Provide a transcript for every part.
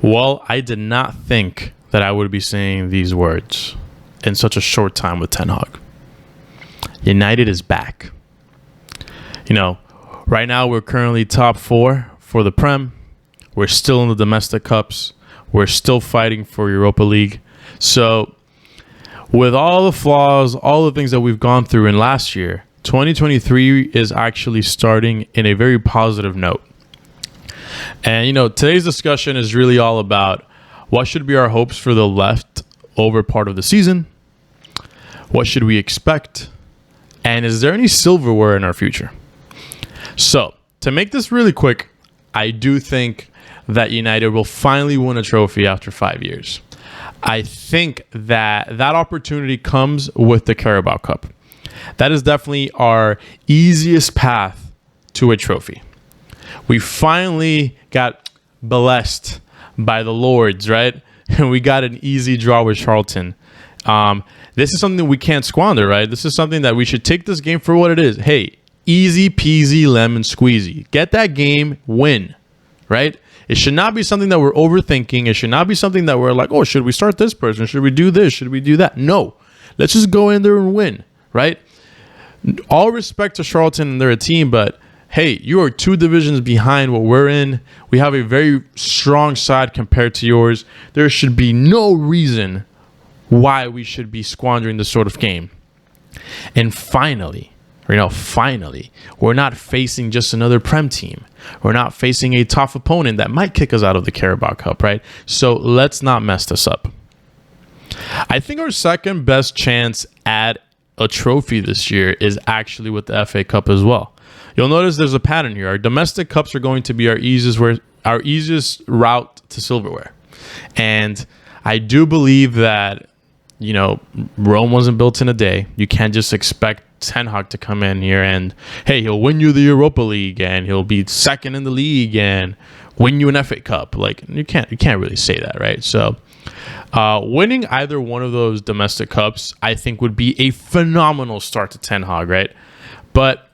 Well, I did not think that I would be saying these words in such a short time with Ten Hag. United is back. Right now we're currently top 4 for the Prem. We're still in the domestic cups. We're still fighting for Europa League. So with all the flaws, all the things that we've gone through in last year, 2023 is actually starting in a very positive note. And, today's discussion is really all about what should be our hopes for the leftover part of the season. What should we expect? And is there any silverware in our future? So, to make this really quick, I do think that United will finally win a trophy after 5 years. I think that opportunity comes with the Carabao Cup. That is definitely our easiest path to a trophy. We finally got blessed by the Lords, right? And we got an easy draw with Charlton. This is something we can't squander, right? This is something that we should take this game for what it is. Hey, easy peasy lemon squeezy. Get that game, win, right? It should not be something that we're overthinking. It should not be something that we're like, oh, should we start this person? Should we do this? Should we do that? No. Let's just go in there and win, right? All respect to Charlton and they're a team, but hey, you are 2 divisions behind what we're in. We have a very strong side compared to yours. There should be no reason why we should be squandering this sort of game. And finally, we're not facing just another Prem team. We're not facing a tough opponent that might kick us out of the Carabao Cup, right? So let's not mess this up. I think our second best chance at a trophy this year is actually with the FA Cup as well. You'll notice there's a pattern here. Our domestic cups are going to be our easiest route to silverware. And I do believe that, Rome wasn't built in a day. You can't just expect Ten Hag to come in here and, hey, he'll win you the Europa League and he'll be second in the league and win you an FA Cup. Like, you can't really say that, right? So winning either one of those domestic cups, I think, would be a phenomenal start to Ten Hag, right? But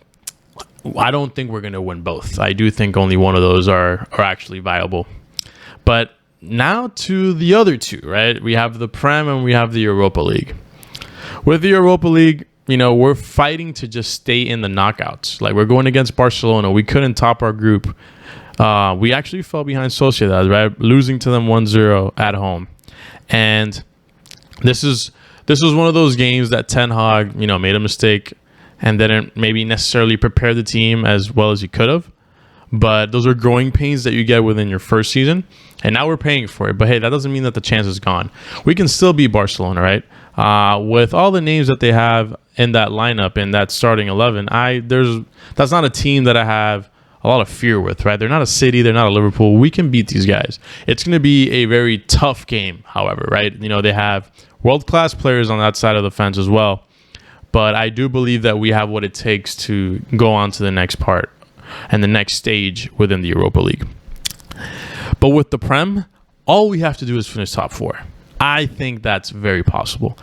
I don't think we're going to win both. I do think only one of those are actually viable. But now to the other 2, right? We have the Prem and we have the Europa League. With the Europa League, we're fighting to just stay in the knockouts. Like, we're going against Barcelona. We couldn't top our group. We actually fell behind Sociedad, right? Losing to them 1-0 at home. And this was one of those games that Ten Hag, made a mistake and didn't maybe necessarily prepare the team as well as he could have. But those are growing pains that you get within your first season. And now we're paying for it. But hey, that doesn't mean that the chance is gone. We can still beat Barcelona, right? With all the names that they have in that lineup, in that starting 11, that's not a team that I have a lot of fear with, right? They're not a City. They're not a Liverpool. We can beat these guys. It's going to be a very tough game, however, right? They have world-class players on that side of the fence as well. But I do believe that we have what it takes to go on to the next part and the next stage within the Europa League. But with the Prem, all we have to do is finish top 4. I think that's very possible.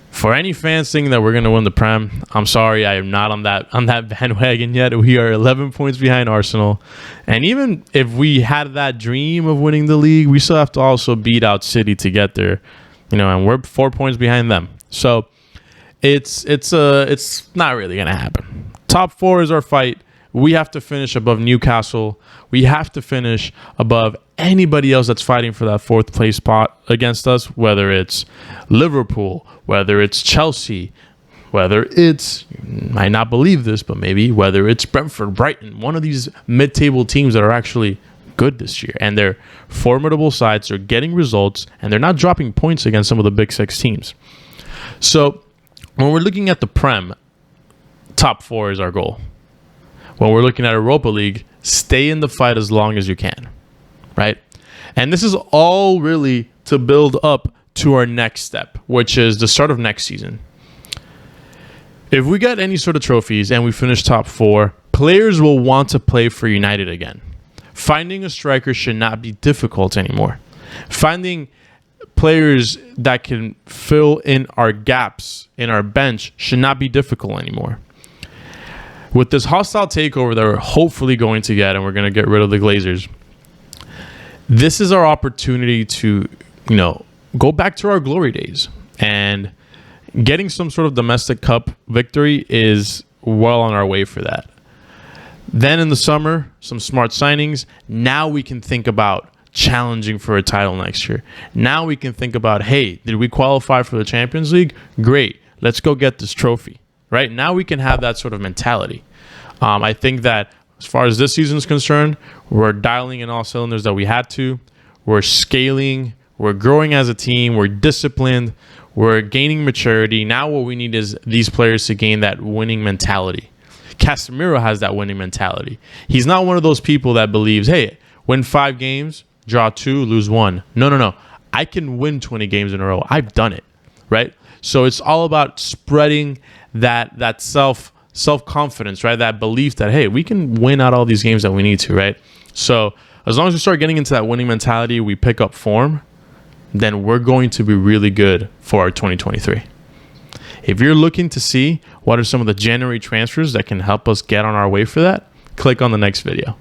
For any fans thinking that we're going to win the Prem, I'm sorry, I am not on that bandwagon yet. We are 11 points behind Arsenal. And even if we had that dream of winning the league, we still have to also beat out City to get there. And we're 4 points behind them. So it's not really going to happen. Top 4 is our fight. We have to finish above Newcastle. We have to finish above anybody else that's fighting for that 4th place spot against us, whether it's Liverpool, whether it's Chelsea, whether it's, you might not believe this, but maybe whether it's Brentford, Brighton, one of these mid-table teams that are actually good this year. And they're formidable sides. They're getting results, and they're not dropping points against some of the Big 6 teams. So when we're looking at the Prem, top 4 is our goal. When we're looking at Europa League, stay in the fight as long as you can, right? And this is all really to build up to our next step, which is the start of next season. If we get any sort of trophies and we finish top 4, players will want to play for United again. Finding a striker should not be difficult anymore. Finding players that can fill in our gaps in our bench should not be difficult anymore. With this hostile takeover that we're hopefully going to get, and we're going to get rid of the Glazers, this is our opportunity to, go back to our glory days, and getting some sort of domestic cup victory is well on our way for that. Then in the summer, some smart signings. Now we can think about challenging for a title next year. Now we can think about, hey, did we qualify for the Champions League? Great. Let's go get this trophy, right? Now we can have that sort of mentality. I think that as far as this season is concerned, we're dialing in all cylinders that we had to. We're scaling. We're growing as a team. We're disciplined. We're gaining maturity. Now what we need is these players to gain that winning mentality. Casemiro has that winning mentality. He's not one of those people that believes, hey, win 5 games, draw 2, lose 1. No. I can win 20 games in a row. I've done it, right? So it's all about spreading that self-confidence, right? That belief that, hey, we can win out all these games that we need to, right? So as long as we start getting into that winning mentality, we pick up form, then we're going to be really good for our 2023. If you're looking to see what are some of the January transfers that can help us get on our way for that, click on the next video.